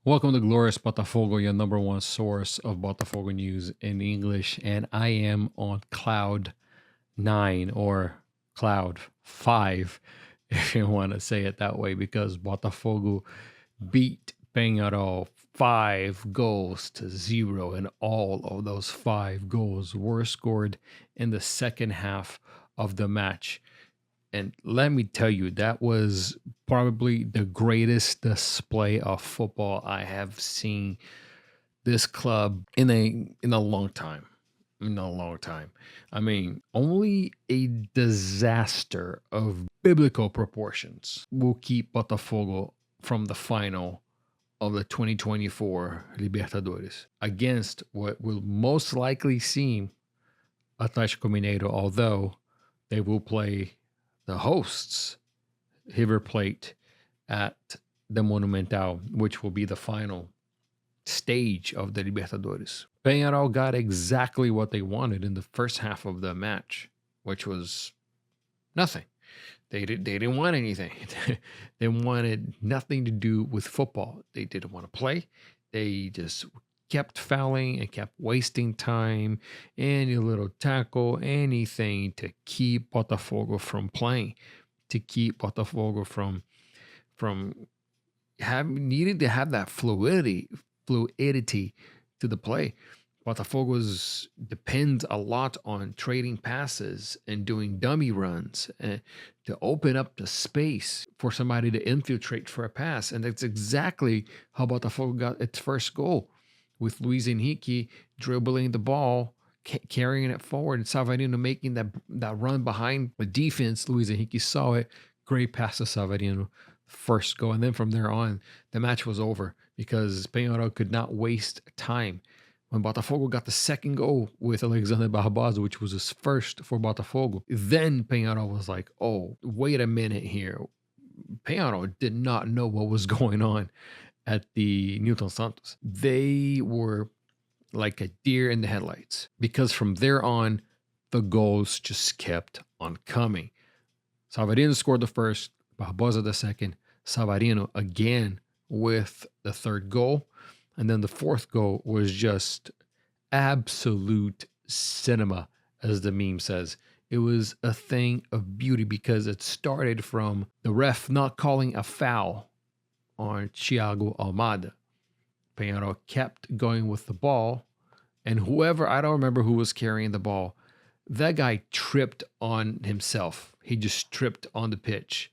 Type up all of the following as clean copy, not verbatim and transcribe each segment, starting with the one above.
Welcome to Glorious Botafogo, your number one source of Botafogo news in English. And I am on cloud nine or cloud five, if you want to say it that way, because Botafogo beat Penharol 5 goals to 0. And all of those 5 goals were scored in the second half of the match. And let me tell you, that was probably the greatest display of football I have seen this club in a long time. In a long time. I mean, only a disaster of biblical proportions will keep Botafogo from the final of the 2024 Libertadores against what will most likely seem Atlético Mineiro, although they will play the hosts, River Plate, at the Monumental, which will be the final stage of the Libertadores. Peñarol got exactly what they wanted in the first half of the match, which was nothing. They didn't want anything. They wanted nothing to do with football. They didn't want to play. They just kept fouling and kept wasting time, any little tackle, anything to keep Botafogo from playing, to keep Botafogo from needing to have that fluidity to the play. Botafogo's depends a lot on trading passes and doing dummy runs to open up the space for somebody to infiltrate for a pass. And that's exactly how Botafogo got its first goal, with Luis Henrique dribbling the ball, carrying it forward, and Savarino making that run behind the defense. Luis Henrique saw it. Great pass to Savarino. First goal. And then from there on, the match was over because Peñarol could not waste time. When Botafogo got the second goal with Alexander Barbosa, which was his first for Botafogo, then Peñarol was like, oh, wait a minute here. Peñarol did not know what was going on at the Newton Santos. They were like a deer in the headlights, because from there on, the goals just kept on coming. Savarino scored the first, Barbosa the second, Savarino again with the third goal. And then the fourth goal was just absolute cinema, as the meme says. It was a thing of beauty because it started from the ref not calling a foul on Thiago Almada. Peñarol kept going with the ball, and whoever, I don't remember who was carrying the ball, that guy tripped on himself. He just tripped on the pitch,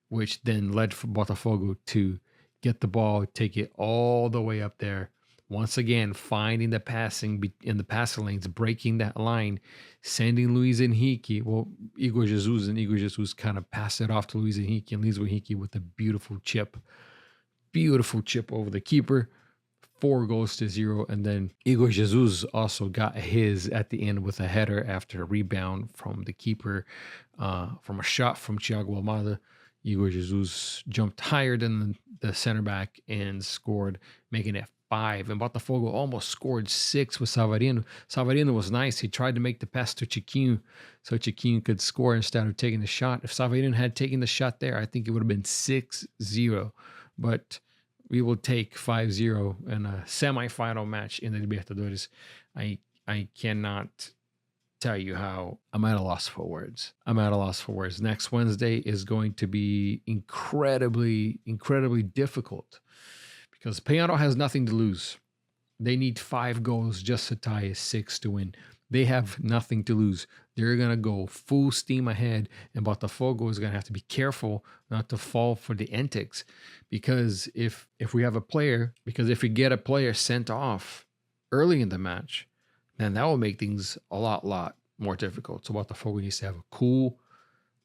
which then led for Botafogo to get the ball, take it all the way up there. Once again, finding the passing in the passing lanes, breaking that line, sending Luis Henrique. Well, Igor Jesus kind of passed it off to Luis Henrique, and Luis Henrique with a beautiful chip over the keeper. 4 goals to 0. And then Igor Jesus also got his at the end with a header after a rebound from the keeper, from a shot from Thiago Almada. Igor Jesus jumped higher than the center back and scored, making it 5. And Botafogo almost scored 6 with Savarino. Savarino was nice. He tried to make the pass to Chiquinho so Chiquinho could score instead of taking the shot. If Savarino had taken the shot there, I think it would have been 6-0. But we will take 5-0 in a semifinal match in the Libertadores. I cannot tell you how I'm at a loss for words. Next Wednesday is going to be incredibly difficult because Peñarol has nothing to lose. They need 5 goals just to tie a 6 to win. They have nothing to lose. They're going to go full steam ahead, and Botafogo is going to have to be careful not to fall for the antics, because if we get a player sent off early in the match, then that will make things a lot more difficult. So Botafogo needs to have a cool,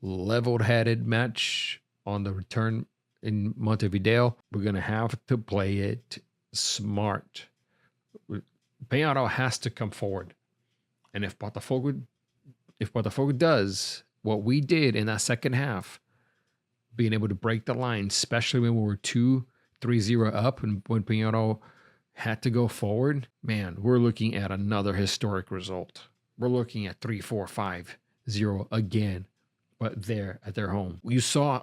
level-headed match on the return in Montevideo. We're going to have to play it smart. Peñarol has to come forward. And if Botafogo does what we did in that second half, being able to break the line, especially when we were 2-3-0 up and when Peñarol had to go forward, man, we're looking at another historic result. We're looking at 3-4-5-0 again, but at their home. You saw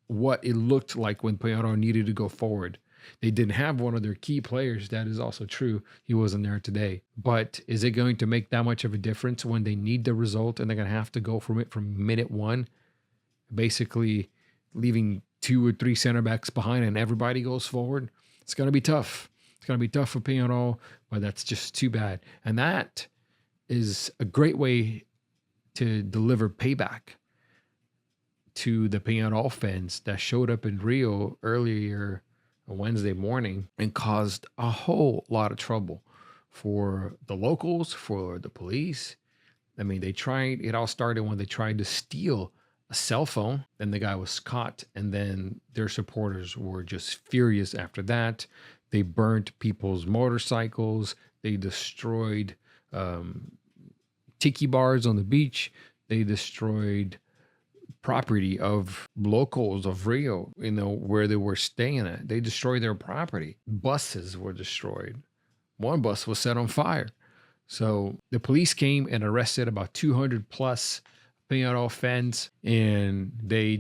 what it looked like when Peñarol needed to go forward. They didn't have one of their key players. That is also true. He wasn't there today. But is it going to make that much of a difference when they need the result and they're going to have to go from it from minute one, basically leaving 2 or 3 center backs behind and everybody goes forward? It's going to be tough. It's going to be tough for Peñarol, but that's just too bad. And that is a great way to deliver payback to the Peñarol fans that showed up in Rio earlier Wednesday morning and caused a whole lot of trouble for the locals, for the police. I mean, it all started when they tried to steal a cell phone. Then the guy was caught, and then their supporters were just furious after that. They burnt people's motorcycles. They destroyed tiki bars on the beach. They destroyed property of locals of Rio, where they were staying at. They destroyed their property. Buses were destroyed. One bus was set on fire. So the police came and arrested about 200 plus Peñarol fans, and they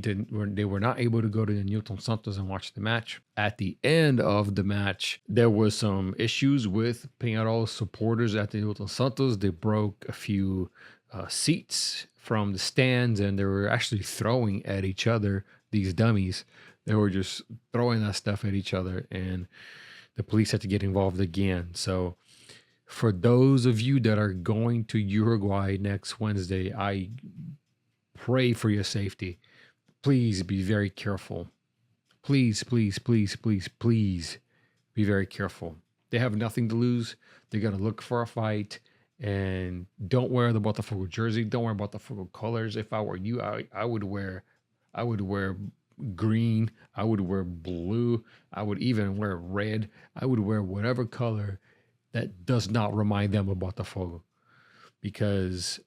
were not able to go to the Newton Santos and watch the match. At the end of the match, there was some issues with Peñarol supporters at the Newton Santos. They broke a few seats from the stands, and they were actually throwing at each other. These dummies, they were just throwing that stuff at each other, and the police had to get involved again. So for those of you that are going to Uruguay next Wednesday, I pray for your safety. Please be very careful. Please, please, please, please, please be very careful. They have nothing to lose. They're going to look for a fight. And don't wear the Botafogo jersey. Don't wear Botafogo colors. If I were you, I would wear green. I would wear blue. I would even wear red. I would wear whatever color that does not remind them of Botafogo, because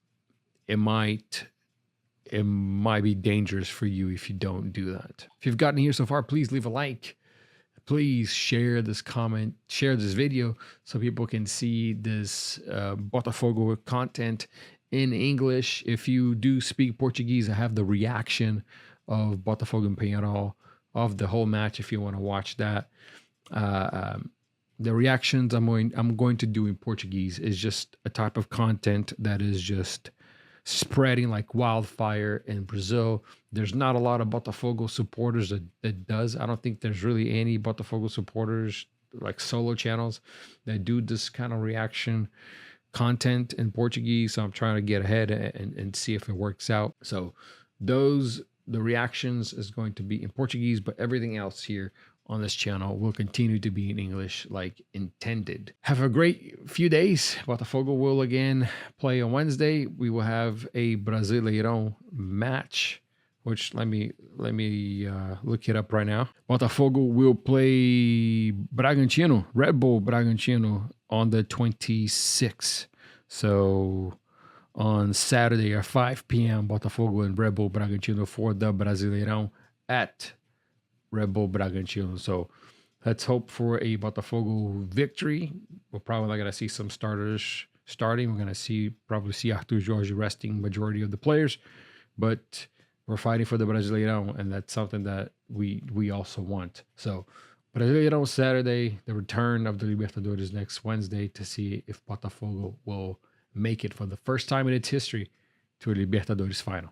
it might be dangerous for you if you don't do that. If you've gotten here so far, please leave a like. Please share this video so people can see this Botafogo content in English. If you do speak Portuguese, I have the reaction of Botafogo and Peñarol of the whole match if you want to watch that. The reactions I'm going to do in Portuguese is just a type of content that is just spreading like wildfire in Brazil. There's not a lot of Botafogo supporters that does. I don't think there's really any Botafogo supporters, like solo channels, that do this kind of reaction content in Portuguese. So I'm trying to get ahead and see if it works out. So the reactions is going to be in Portuguese, but everything else here on this channel will continue to be in English like intended. Have a great few days. Botafogo will again play on Wednesday. We will have a Brasileirão match, which let me look it up right now. Botafogo will play Bragantino, Red Bull Bragantino, on the 26th. So on Saturday at 5 p.m., Botafogo and Red Bull Bragantino for the Brasileirão at Red Bull Bragantino. So let's hope for a Botafogo victory. We're probably not going to see some starters starting. We're going to probably see Arthur Jorge resting majority of the players, but we're fighting for the Brasileirão, and that's something that we also want. So Brasileirão Saturday, the return of the Libertadores next Wednesday, to see if Botafogo will make it for the first time in its history to a Libertadores final.